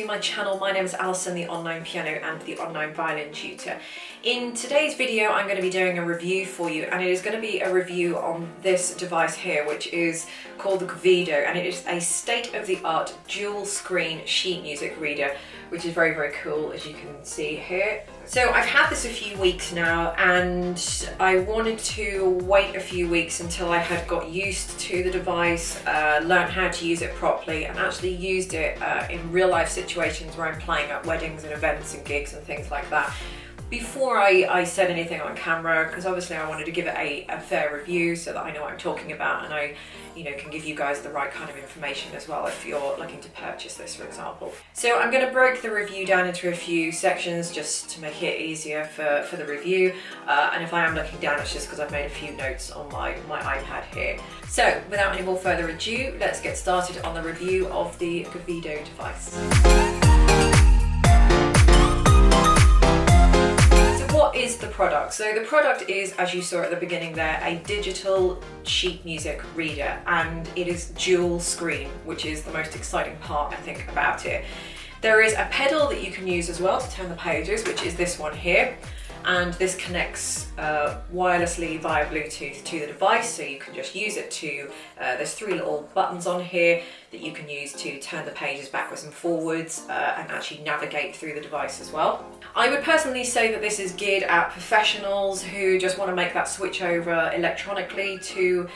to my channel. My name is Alison, the online piano and the online violin tutor. In today's video I'm going to be doing a review for you, and it is going to be a review on this device here, which is called the Gvido, and it is a state-of-the-art dual screen sheet music reader, which is very, very cool, as you can see here. So I've had this a few weeks now, and I wanted to wait a few weeks until I had got used to the device, learned how to use it properly, and actually used it in real life situations where I'm playing at weddings and events and gigs and things like that, before I said anything on camera, because obviously I wanted to give it a fair review so that I know what I'm talking about, and I can give you guys the right kind of information as well if you're looking to purchase this, for example. So I'm going to break the review down into a few sections just to make it easier for the review, and if I am looking down, it's just because I've made a few notes on my iPad here. So without any more further ado, let's get started on the review of the Gvido device. What is the product? So the product is, as you saw at the beginning there, a digital sheet music reader, and it is dual screen, which is the most exciting part, I think, about it. There is a pedal that you can use as well to turn the pages, which is this one here, and this connects wirelessly via Bluetooth to the device, so you can just use it to, there's three little buttons on here that you can use to turn the pages backwards and forwards and actually navigate through the device as well. I would personally say that this is geared at professionals who just want to make that switch over electronically to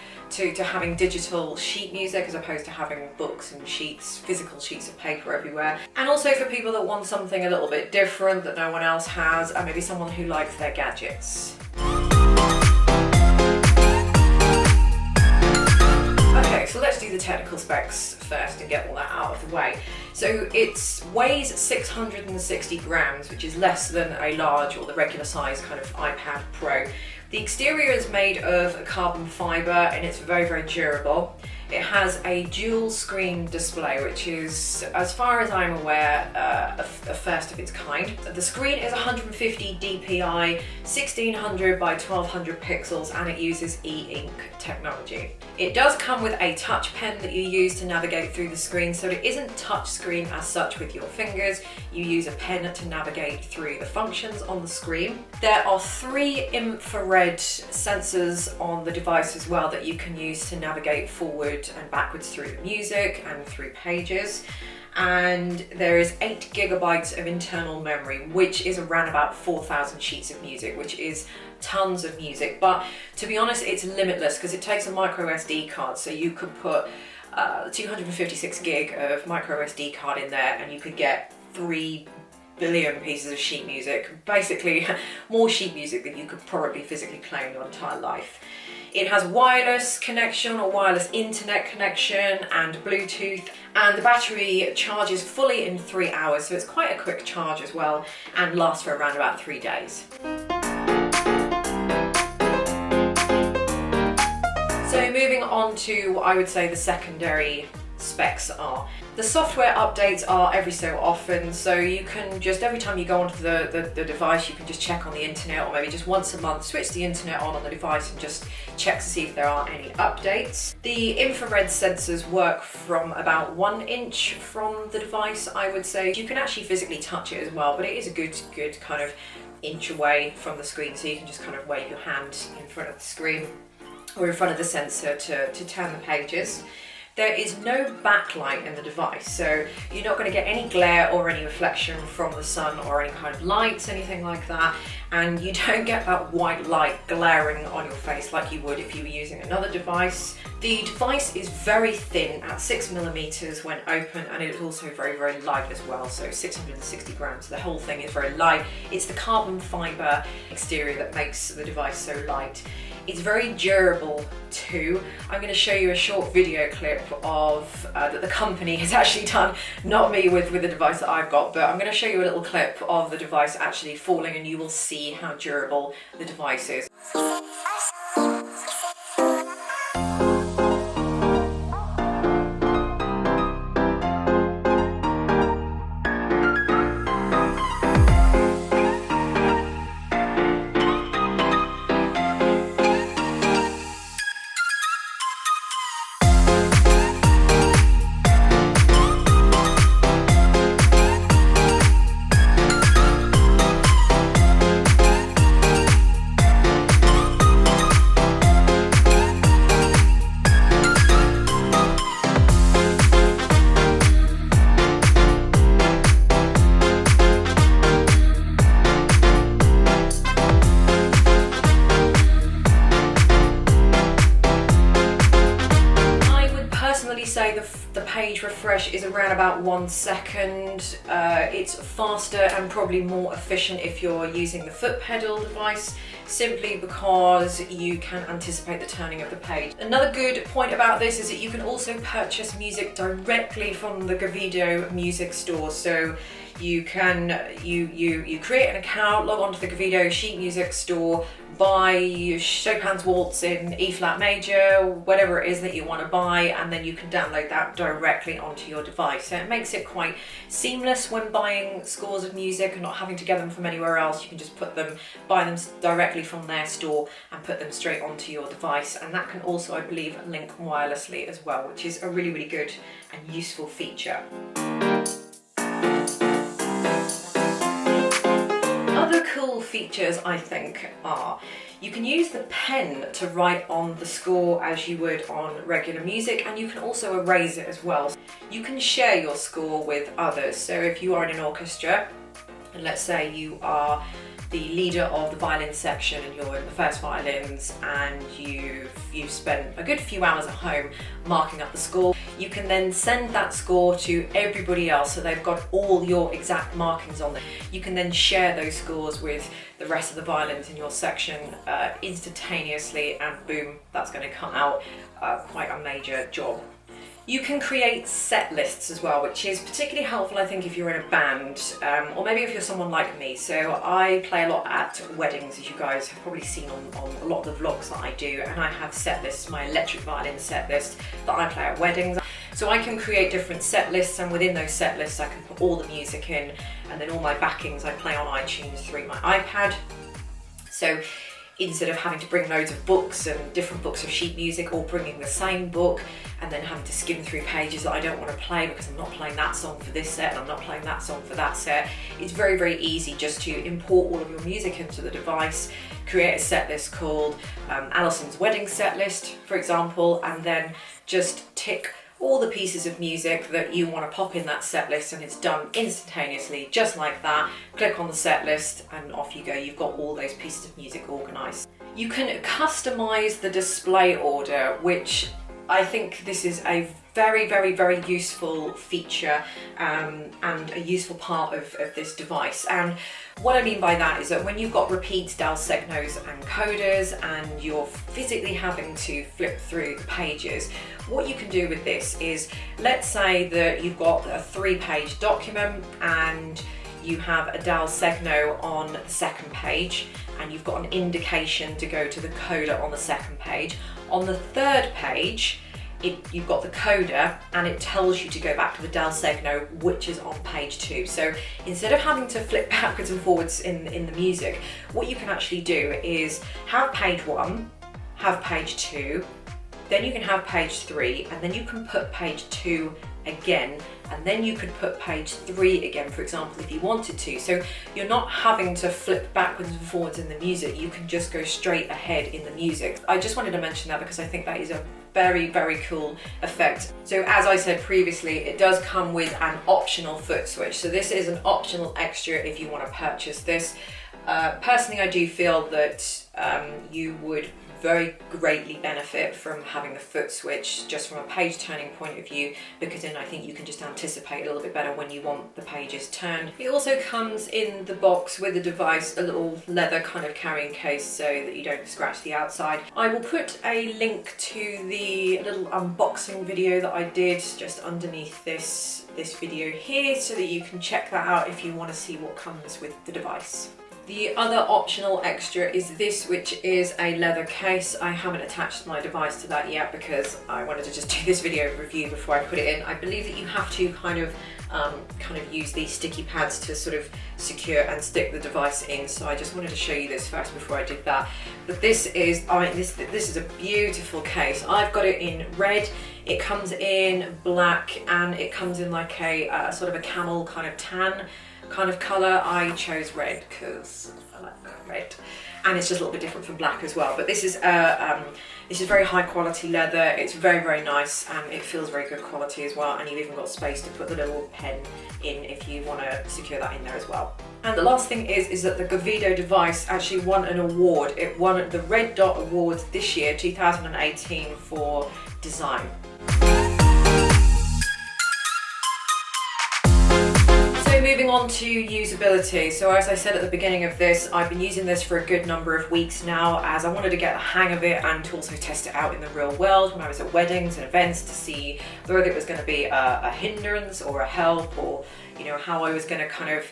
having digital sheet music as opposed to having books and sheets, physical sheets of paper everywhere. And also for people that want something a little bit different that no one else has, and maybe someone who likes their gadgets. Okay, so let's do the technical specs first and get all that out of the way. So it weighs 660 grams, which is less than a large or the regular size kind of iPad Pro. The exterior is made of carbon fibre and it's very, very durable. It has a dual screen display, which is, as far as I'm aware, a first of its kind. The screen is 150 dpi, 1600 by 1200 pixels, and it uses e-ink technology. It does come with a touch pen that you use to navigate through the screen, so it isn't touch screen as such with your fingers. You use a pen to navigate through the functions on the screen. There are 3 infrared sensors on the device as well that you can use to navigate forward and backwards through the music and through pages. And there is 8 gigabytes of internal memory, which is around about 4,000 sheets of music, which is tons of music. But to be honest, it's limitless because it takes a micro SD card, so you could put 256 gig of micro SD card in there and you could get 3 billion pieces of sheet music, basically more sheet music than you could probably physically play in your entire life. It has wireless connection or wireless internet connection and Bluetooth, and the battery charges fully in 3 hours, so it's quite a quick charge as well and lasts for around about 3 days. So moving on to what I would say the secondary specs are. The software updates are every so often, so you can just, every time you go onto the device, you can just check on the internet, or maybe just once a month switch the internet on the device and just check to see if there are any updates. The infrared sensors work from about 1 inch from the device, I would say. You can actually physically touch it as well, but it is a good kind of inch away from the screen, so you can just kind of wave your hand in front of the screen or in front of the sensor to turn the pages. There is no backlight in the device, so you're not going to get any glare or any reflection from the sun or any kind of lights, anything like that, and you don't get that white light glaring on your face like you would if you were using another device. The device is very thin at 6mm when open, and it is also very, very light as well, so 660 grams. The whole thing is very light. It's the carbon fibre exterior that makes the device so light. It's very durable too. I'm going to show you a short video clip of that the company has actually done, not me with the device that I've got, but I'm going to show you a little clip of the device actually falling, and you will see how durable the device is. refresh is around about 1 second. It's faster and probably more efficient if you're using the foot pedal device, simply because you can anticipate the turning of the page. Another good point about this is that you can also purchase music directly from the Gvido music store. So you can you create an account, log on to the Gvido sheet music store, buy Chopin's Waltz in E flat major, whatever it is that you want to buy, and then you can download that directly onto your device. So it makes it quite seamless when buying scores of music and not having to get them from anywhere else. You can just buy them directly from their store and put them straight onto your device. And that can also, I believe, link wirelessly as well, which is a really, really good and useful feature. Other cool features, I think, are you can use the pen to write on the score as you would on regular music, and you can also erase it as well. You can share your score with others. So if you are in an orchestra, and let's say you are the leader of the violin section and you're in the first violins, and you've spent a good few hours at home marking up the score, you can then send that score to everybody else, so they've got all your exact markings on there. You can then share those scores with the rest of the violins in your section instantaneously, and boom, that's going to come out quite a major job. You can create set lists as well, which is particularly helpful, I think, if you're in a band, or maybe if you're someone like me. So I play a lot at weddings, as you guys have probably seen on a lot of the vlogs that I do, and I have set lists, my electric violin set list that I play at weddings. So I can create different set lists, and within those set lists I can put all the music in, and then all my backings I play on iTunes through my iPad. So instead of having to bring loads of books and different books of sheet music, or bringing the same book and then having to skim through pages that I don't want to play because I'm not playing that song for this set and I'm not playing that song for that set, it's very, very easy just to import all of your music into the device, create a set list called Alison's wedding set list, for example, and then just tick all the pieces of music that you want to pop in that set list, and it's done instantaneously, just like that. Click on the set list and off you go. You've got all those pieces of music organised. You can customise the display order, which I think this is a very, very, very useful feature and a useful part of this device. And what I mean by that is that when you've got repeats, dal segnos and codas, and you're physically having to flip through the pages, what you can do with this is, let's say that you've got a 3-page document and you have a dal segno on the second page, and you've got an indication to go to the coda on the second page. On the third page, you've got the coda, and it tells you to go back to the dal segno, which is on page 2. So instead of having to flip backwards and forwards in the music, what you can actually do is have page 1, have page 2, then you can have page 3, and then you can put page 2 again, and then you could put page 3 again, for example, if you wanted to. So you're not having to flip backwards and forwards in the music, you can just go straight ahead in the music. I just wanted to mention that because I think that is a very, very cool effect. So as I said previously, it does come with an optional foot switch. So this is an optional extra if you want to purchase this. Personally, I do feel that you would very greatly benefit from having the foot switch, just from a page turning point of view, because then I think you can just anticipate a little bit better when you want the pages turned. It also comes in the box with the device, a little leather kind of carrying case so that you don't scratch the outside. I will put a link to the little unboxing video that I did just underneath this video here, so that you can check that out if you want to see what comes with the device. The other optional extra is this, which is a leather case. I haven't attached my device to that yet because I wanted to just do this video review before I put it in. I believe that you have to kind of use these sticky pads to sort of secure and stick the device in. So I just wanted to show you this first before I did that. But this is, this is a beautiful case. I've got it in red. It comes in black, and it comes in like a sort of a camel kind of tan kind of colour. I chose red because I like red, and it's just a little bit different from black as well. But this is very high quality leather. It's very, very nice, and it feels very good quality as well, and you've even got space to put the little pen in if you want to secure that in there as well. And the last thing is that the Gvido device actually won an award. It won the Red Dot Awards this year, 2018, for design. moving on to usability. So as I said at the beginning of this, I've been using this for a good number of weeks now, as I wanted to get the hang of it and to also test it out in the real world when I was at weddings and events, to see whether it was going to be a hindrance or a help, or how I was going to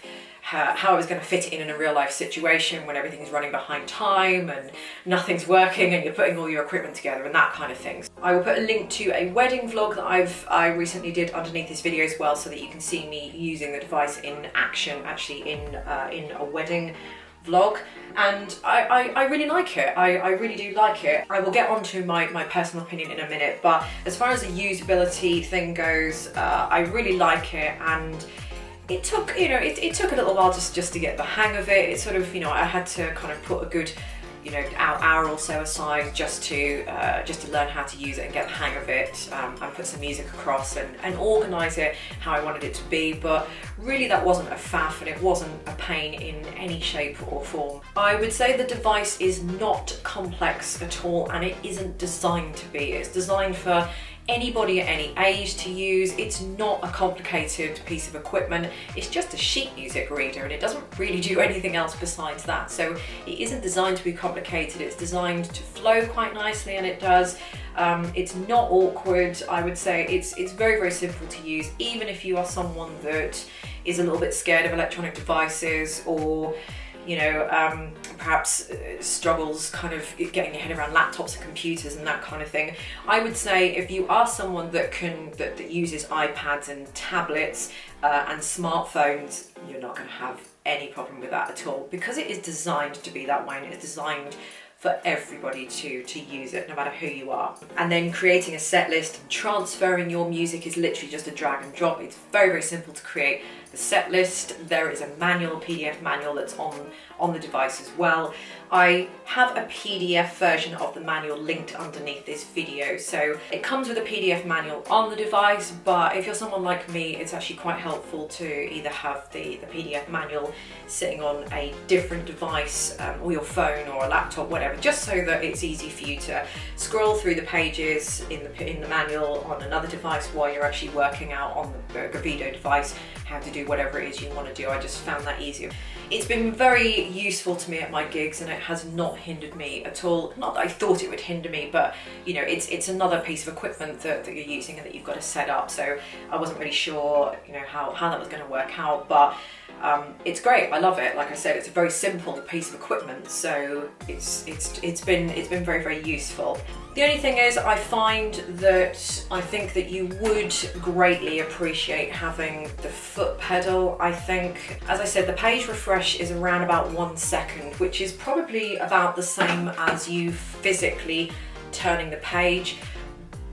how I was going to fit it in a real life situation when everything's running behind time and nothing's working and you're putting all your equipment together and that kind of thing. I will put a link to a wedding vlog that I recently did underneath this video as well, so that you can see me using the device in action, actually in a wedding vlog, and I really like it. I really do like it. I will get onto my personal opinion in a minute, but as far as the usability thing goes, I really like it, and it took, it took a little while just to get the hang of it. It's sort of, I had to kind of put a good, hour or so aside just to learn how to use it and get the hang of it, and put some music across and organise it how I wanted it to be. But really that wasn't a faff, and it wasn't a pain in any shape or form. I would say the device is not complex at all, and it isn't designed to be. It's designed for anybody at any age to use. It's not a complicated piece of equipment. It's just a sheet music reader, and it doesn't really do anything else besides that. So it isn't designed to be complicated. It's designed to flow quite nicely, and it does. It's not awkward. I would say it's very, very simple to use, even if you are someone that is a little bit scared of electronic devices, or perhaps struggles kind of getting your head around laptops and computers and that kind of thing. I would say if you are someone that uses iPads and tablets and smartphones, you're not going to have any problem with that at all, because it is designed to be that way, and it's designed for everybody to use it, no matter who you are. And then creating a set list and transferring your music is literally just a drag and drop. It's very, very simple to create the set list. There is a manual, PDF manual, that's on the device as well. I have a PDF version of the manual linked underneath this video. So it comes with a PDF manual on the device, but if you're someone like me, it's actually quite helpful to either have the PDF manual sitting on a different device, or your phone or a laptop, whatever, just so that it's easy for you to scroll through the pages in the manual on another device while you're actually working out on the Gvido device how to do whatever it is you want to do. I just found that easier. It's been very useful to me at my gigs, and it has not hindered me at all. Not that I thought it would hinder me, but it's another piece of equipment that you're using and that you've got to set up. So I wasn't really sure how that was going to work out, but it's great. I love it. Like I said, it's a very simple piece of equipment, so it's been very, very useful. The only thing is, I think that you would greatly appreciate having the foot pedal. I think, as I said, the page refresh is around about 1 second, which is probably about the same as you physically turning the page.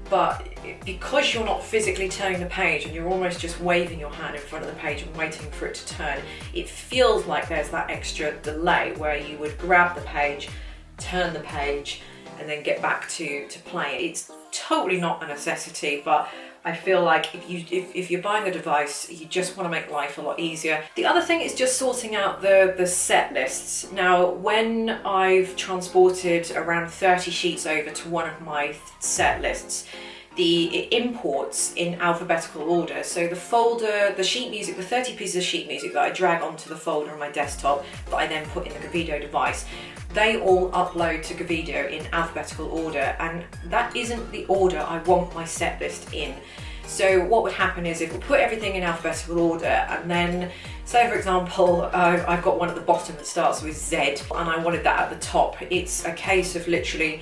But because you're not physically turning the page and you're almost just waving your hand in front of the page and waiting for it to turn, it feels like there's that extra delay where you would grab the page, turn the page, and then get back to playing. It's totally not a necessity, but I feel like if you're buying a device, you just want to make life a lot easier. The other thing is just sorting out the set lists. Now, when I've transported around 30 sheets over to one of my set lists, it imports in alphabetical order. So the folder, the sheet music, the 30 pieces of sheet music that I drag onto the folder on my desktop that I then put in the Gvido device, they all upload to Gvido in alphabetical order, and that isn't the order I want my set list in. So what would happen is, if we put everything in alphabetical order, and then say for example I've got one at the bottom that starts with Z and I wanted that at the top, it's a case of literally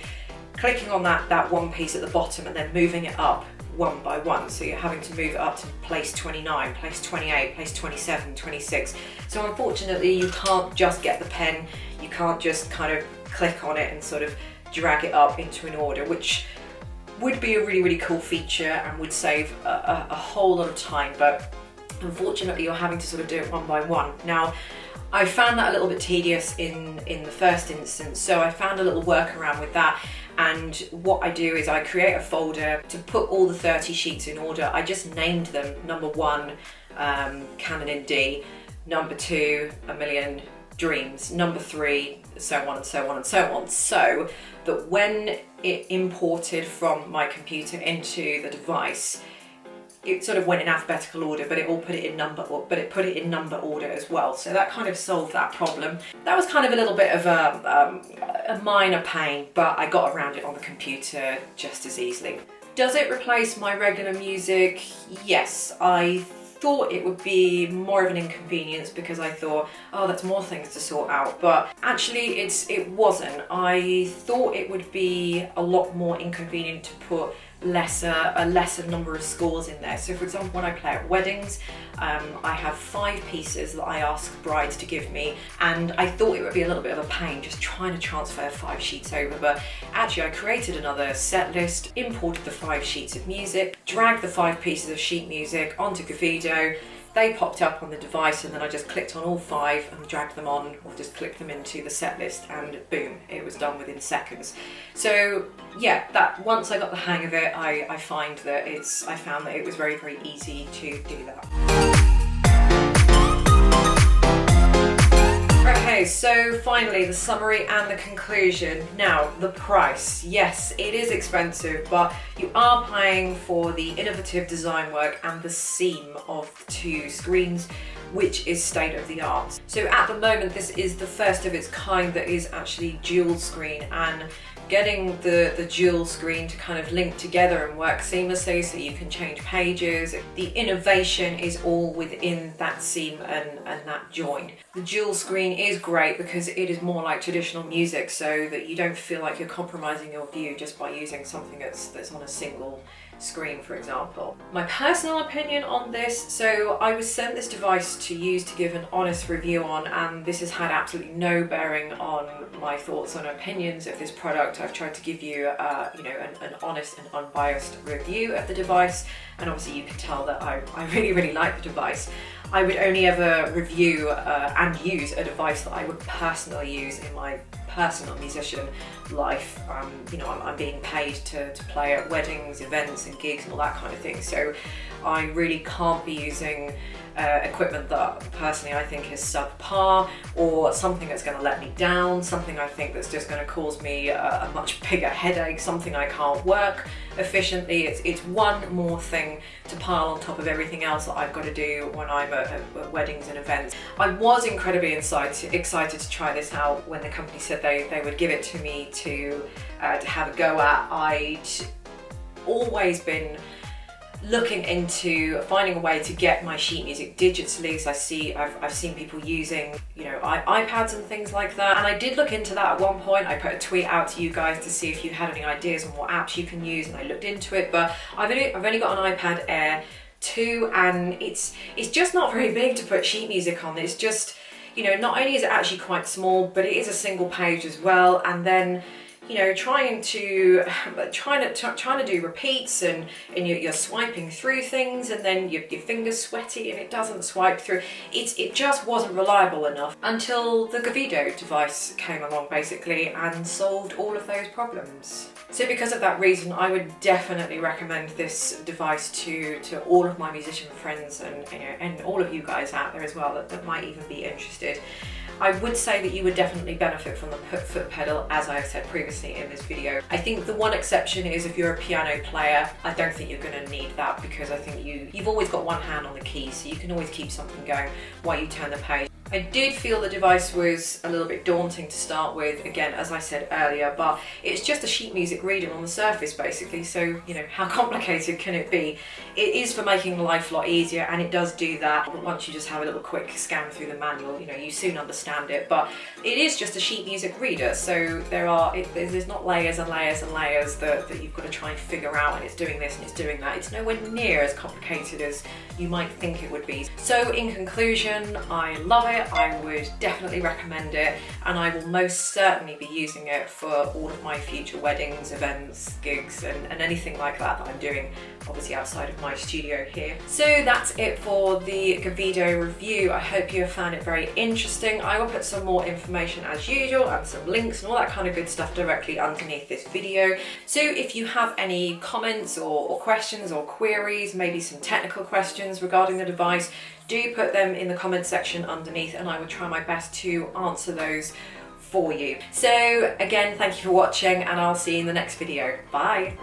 clicking on that one piece at the bottom and then moving it up one by one. So you're having to move it up to place 29, place 28, place 27, 26. So unfortunately you can't just get the pen, you can't just kind of click on it and sort of drag it up into an order, which would be a really, really cool feature and would save a whole lot of time, but unfortunately you're having to sort of do it one by one. Now, I found that a little bit tedious in the first instance, so I found a little workaround with that. And what I do is I create a folder to put all the 30 sheets in order. I just named them number 1, Canon in D, number 2, A Million Dreams, number 3, so on and so on and so on, so that when it imported from my computer into the device, it sort of went in alphabetical order, but it put it in number order as well. So that kind of solved that problem. That was kind of a little bit of a minor pain, but I got around it on the computer just as easily. Does it replace my regular music? Yes, I thought it would be more of an inconvenience because I thought, oh, that's more things to sort out, but actually it wasn't. I thought it would be a lot more inconvenient to put a lesser number of scores in there. So for example, when I play at weddings, I have 5 pieces that I ask brides to give me, and I thought it would be a little bit of a pain just trying to transfer 5 sheets over, but actually I created another set list, imported the 5 sheets of music, dragged the 5 pieces of sheet music onto Gvido. They popped up on the device, and then I just clicked on all 5 and dragged them on, or just clicked them into the set list, and boom, it was done within seconds. So yeah, that once I got the hang of it, I found that it was very, very easy to do that. Okay, so finally the summary and the conclusion. Now, the price. Yes, it is expensive, but you are paying for the innovative design work and the seam of 2 screens, which is state of the art. So at the moment, this is the first of its kind that is actually dual screen, and getting the dual screen to kind of link together and work seamlessly so you can change pages. The innovation is all within that seam and that join. The dual screen is great because it is more like traditional music, so that you don't feel like you're compromising your view just by using something that's on a single screen, for example. My personal opinion on this, so I was sent this device to use to give an honest review on, and this has had absolutely no bearing on my thoughts and opinions of this product. I've tried to give you, an honest and unbiased review of the device, and obviously you can tell that I really, really like the device. I would only ever review and use a device that I would personally use in my personal musician life. I'm being paid to play at weddings, events and gigs and all that kind of thing, so I really can't be using equipment that personally I think is subpar, or something that's going to let me down, something I think that's just going to cause me a much bigger headache, something I can't work efficiently. It's one more thing to pile on top of everything else that I've got to do when I'm at weddings and events. I was incredibly excited to try this out when the company said they would give it to me to have a go at. I'd always been looking into finding a way to get my sheet music digitally. So I've seen people using, iPads and things like that. And I did look into that at one point. I put a tweet out to you guys to see if you had any ideas on what apps you can use, and I looked into it. But I've only got an iPad Air 2, and it's just not very big to put sheet music on. It's just, not only is it actually quite small, but it is a single page as well. And then trying to do repeats, and you're swiping through things, and then your finger's sweaty and it doesn't swipe through. It just wasn't reliable enough until the Gvido device came along basically and solved all of those problems. So because of that reason, I would definitely recommend this device to all of my musician friends, and all of you guys out there as well that might even be interested. I would say that you would definitely benefit from the foot pedal, as I have said previously in this video. I think the one exception is if you're a piano player. I don't think you're going to need that, because I think you've always got one hand on the keys, so you can always keep something going while you turn the page. I did feel the device was a little bit daunting to start with, again, as I said earlier, but it's just a sheet music reader on the surface basically, so how complicated can it be? It is for making life a lot easier, and it does do that, but once you just have a little quick scan through the manual, you soon understand it. But it is just a sheet music reader, so there's not layers and layers and layers that you've got to try and figure out, and it's doing this and it's doing that. It's nowhere near as complicated as you might think it would be. So in conclusion, I love it. I would definitely recommend it, and I will most certainly be using it for all of my future weddings, events, gigs, and anything like that I'm doing, obviously outside of my studio here. So that's it for the Gvido review. I hope you have found it very interesting. I will put some more information as usual, and some links and all that kind of good stuff directly underneath this video. So if you have any comments or questions or queries, maybe some technical questions regarding the device, do put them in the comment section underneath, and I will try my best to answer those for you. So again, thank you for watching, and I'll see you in the next video. Bye.